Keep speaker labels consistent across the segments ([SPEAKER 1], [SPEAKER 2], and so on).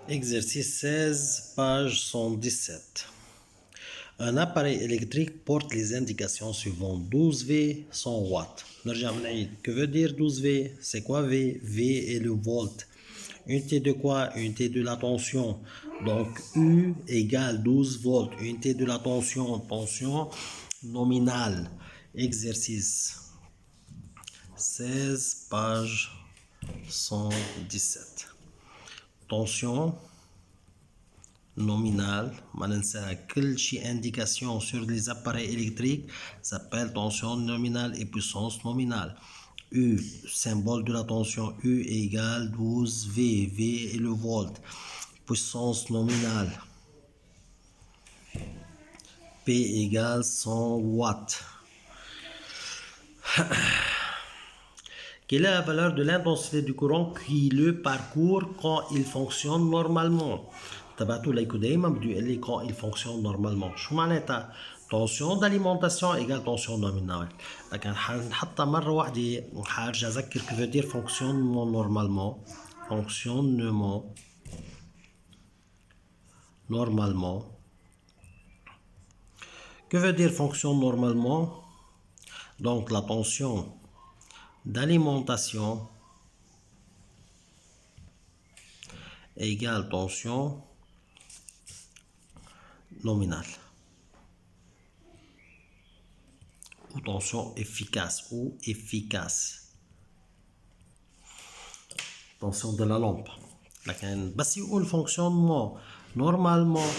[SPEAKER 1] Exercice 16, page 117. Un appareil électrique porte les indications suivantes 12V, 100 watts. نرجع بنعيد. Que veut dire 12V? C'est quoi V? V est le volt. Unité de quoi? Unité de la tension. Donc U égale 12 volts. Unité de la tension. Tension nominale. Exercice 16, page 117. Tension nominale, quelle indication sur les appareils électriques s'appelle tension nominale et puissance nominale. U, symbole de la tension, U égale 12 V, V est le volt. Puissance nominale, P égale 100 watts. Quelle est la valeur de l'intensité du courant qui le parcourt quand il fonctionne normalement? تبعتوا ليكو دايما بده يقول لي quand il fonctionne normalement. شو معناتها؟ tension d'alimentation égale tension nominale. لكن حنحطها مرة واحدة حارجع أذكر que veut dire fonctionnement normalement. Fonctionnement normalement. Que veut dire fonction normalement? Donc la tension d'alimentation égale tension nominale ou tension efficace tension de la lampe. لكن بس يقول fonctionnement normalement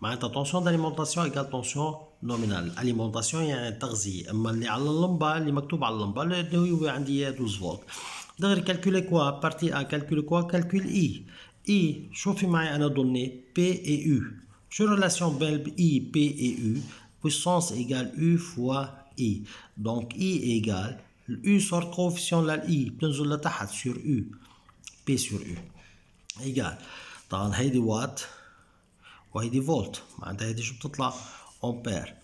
[SPEAKER 1] معناتها tension d'alimentation égale tension nominale. alimentation يعني تغذية. اما اللي على اللمبة اللي مكتوب على اللمبة اللي هو عندي 12 فولت. دغري calculer quoi? partie A calculer quoi? calcule I. I شوفي معي أنا donné P et U. شو relation بين I, P et U? puissance égale U fois I. donc I égale U sort coefficient لل I بتنزل لتحت sur U. P sur U égale طبعا هيدي وات وهيدي فولت معناتها هيدي شو بتطلع امبير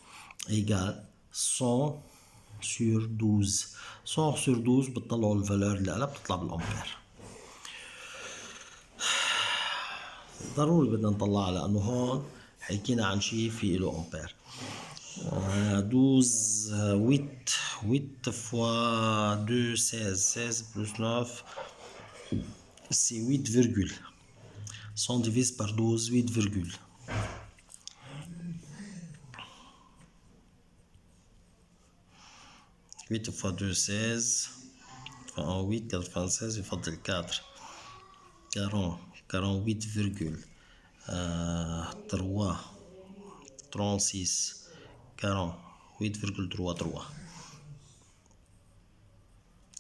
[SPEAKER 1] ايجال 100 sur 12 100 sur 12 بتطلعوا الفالور اللي قلب بتطلع بالامبير. ضروري بدنا نطلعها لانه هون حكينا عن شيء في له امبير. 12 8 fois 2 16 16 plus 9 c'est 8 virgule 100 divise par 12 8 virgule 8 fois 2 16 8 96 يفضل 4 40 48 virgule 3 36 40 8,33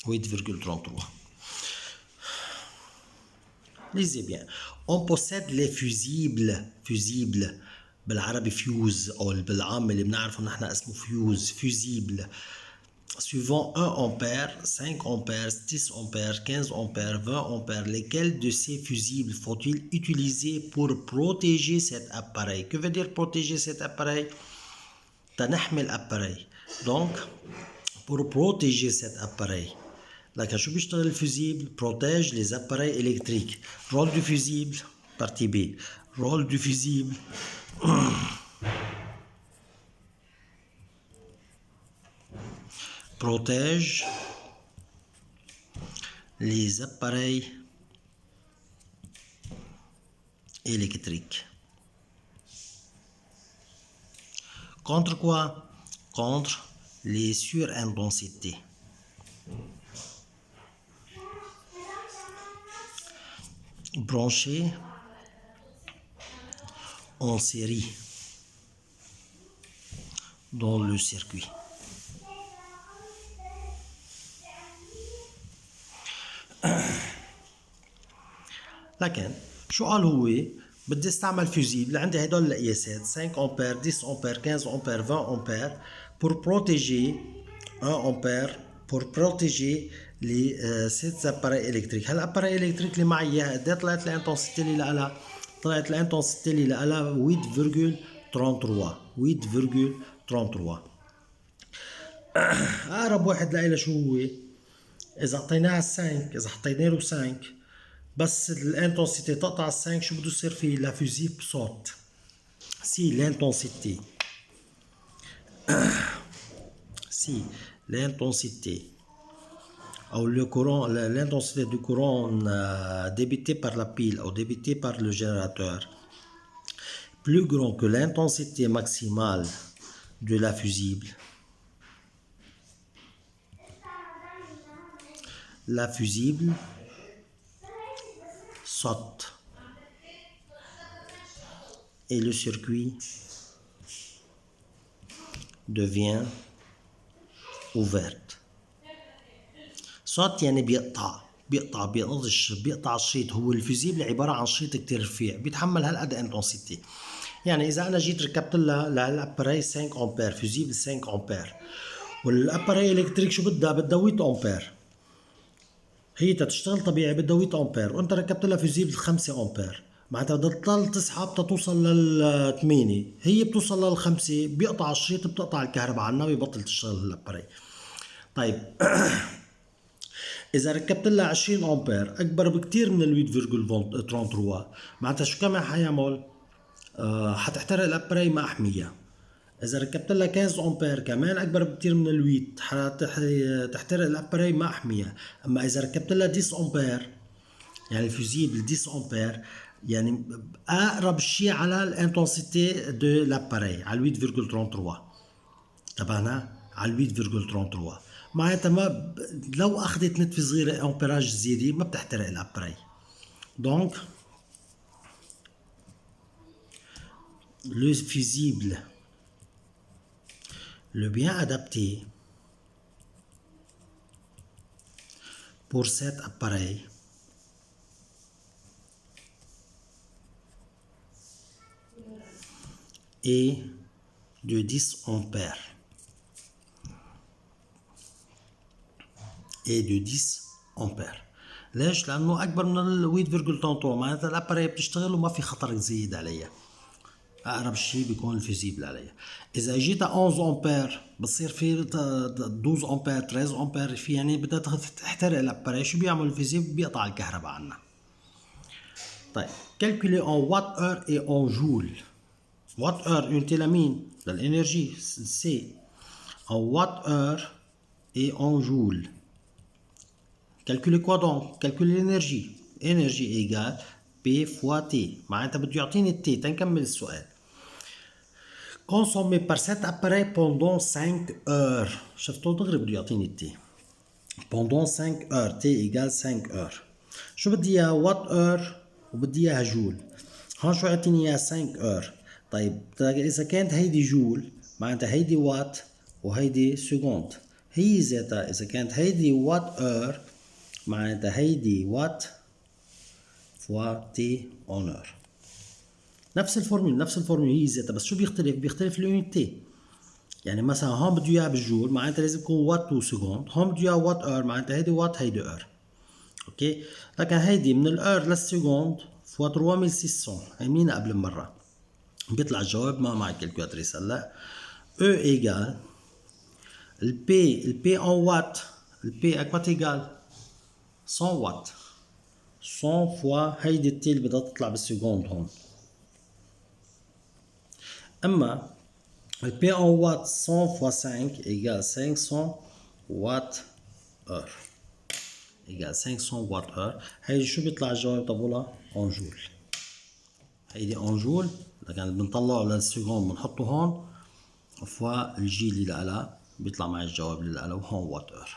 [SPEAKER 1] 8,33. Lisez bien. On possède les fusibles بالعربي فيوز او بالعام اللي بنعرفه نحن اسمه fusible suivant 1 ampère, 5 ampères, 10 ampères, 15 ampères, 20 ampères. Lesquels de ces fusibles faut-il utiliser pour protéger cet appareil? Que veut dire protéger cet appareil? تنحمي الاباري. donc pour protéger cet appareil لكن شو بيشتغل الفوزيبل؟ protège les appareils électriques. rôle du fusible partie B. rôle du fusible protège les appareils électriques. Contre quoi? Contre les surintensités. Branchés en série dans le circuit. لكن شو قال هو؟ بدي استعمل فيوزيبل عندي هدول القياسات 5 امبير 10 امبير 15 امبير 20 امبير pour protéger 1 ampère pour protéger les 7 appareils électriques. هالاباري الكتريك اللي معي اياها قد ايه طلعت الانتنسيتي اللي لها؟ طلعت الانتنسيتي اللي لها 8,33 اقرب واحد لها شو هو؟ اذا اعطيناها 5 اذا حطينا له 5 بس الانتنسيتي تقطع ال5 شو بده يصير فيه؟ لا فوزيبل صوت. سي l'intensité si l'intensité ou le courant, l'intensité du courant débité par la pile ou débité par le générateur plus grand que l'intensité maximale de la fusible, la fusible saute et le circuit devient ouverte. صوت يعني بيقطع الشريط. هو الفيزيبل عبارة عن شريط كتير رفيع بيتحمل هالقد انتنسيتي. يعني إذا أنا جيت ركبت لها للأباري 5 أمبير فيزيبل 5 أمبير والأباري إلكتريك شو بدها 8 أمبير، هي تشتغل طبيعي بدها 8 أمبير وأنت ركبت لها فيزيبل 5 أمبير، معناتها بدها تضل تسحب تتوصل لل8، هي بتوصل لل5 بيقطع الشريط، بتقطع الكهرباء عنها بيبطل تشتغل الأباري. طيب إذا ركبت لها 20 أمبير أكبر بكتير من ال 8.33 معناتها شو كمان حيعمل؟ حتحترق الأباري ما أحميها. إذا ركبت لها 15 أمبير كمان أكبر بكتير من ال 8 حتحترق الأباري ما أحميها. أما إذا ركبت لها 10 أمبير يعني فيزيبل 10 أمبير يعني أقرب شيء على الانتنسيتي دو لاباري على 8.33 تبعنا على 8.33 معناتها ما لو أخذت نتفة صغيرة أمبيراج زيادة ما بتحترق الأباري. دونك le fusible le bien adapté pour cet appareil est de 10 ampères et de 10 أمبير. ليش؟ لأنه أكبر من ال 8.33 معناتها الأباري بتشتغل وما في خطر يزيد عليها. أقرب شيء بيكون الفيزيبل عليها. إذا اجيتها 11 أمبير بتصير في 12 أمبير 13 أمبير في يعني بدها تحترق الأباري، شو بيعمل الفيزيبل؟ بيقطع الكهرباء عنها. طيب calculer en watt heure et en joule. watt heure unité لمين؟ للإنرجي سي. en watt heure et en joule. calculer quoi donc؟ calculer l'énergie. énergie égale P fois T. معناتها بده يعطيني التي تنكمل السؤال. consommé par cet appareil pendant 5 heures. شفتوا دغري بده يعطيني التي. pendant 5 heures T égale 5 heures. شو بدي اياها؟ وات اور وبدي اياها جول. هون شو عطيني اياها؟ 5 heures. طيب اذا كانت هيدي جول معناتها هيدي وات وهيدي سكوند. هي ذاتها اذا كانت هيدي وات اور معناتها هيدي وات فوا تي اون اور. نفس الفورمول هي ذاتها، بس شو بيختلف؟ بيختلف اليونيتي. يعني مثلا هون بده اياها بالجول معناتها لازم يكون وات وسكوند، هون بده اياها وات اور معناتها هيدي وات هيدي اور. اوكي، لكن هيدي من الار للسكوند فوا 3600 هيمينا قبل المره بيطلع الجواب. ما معي كالكولاتريس هلا. او ايجال البي ان وات، البي اكوات ايجال 100 وات. 100 فوا هيدي التي اللي بدها تطلع بالسكوند هون. اما البي ان وات 100 فوا 5 ايجال 500 وات اور ايجال 500 وات اور. هيدي شو بيطلع الجواب تبعولها؟ اون جول. هيدي اون جول، لكن بنطلعه للسكوند بنحطه هون فوا الجي اللي لها بيطلع معي الجواب اللي لها وهون وات اور.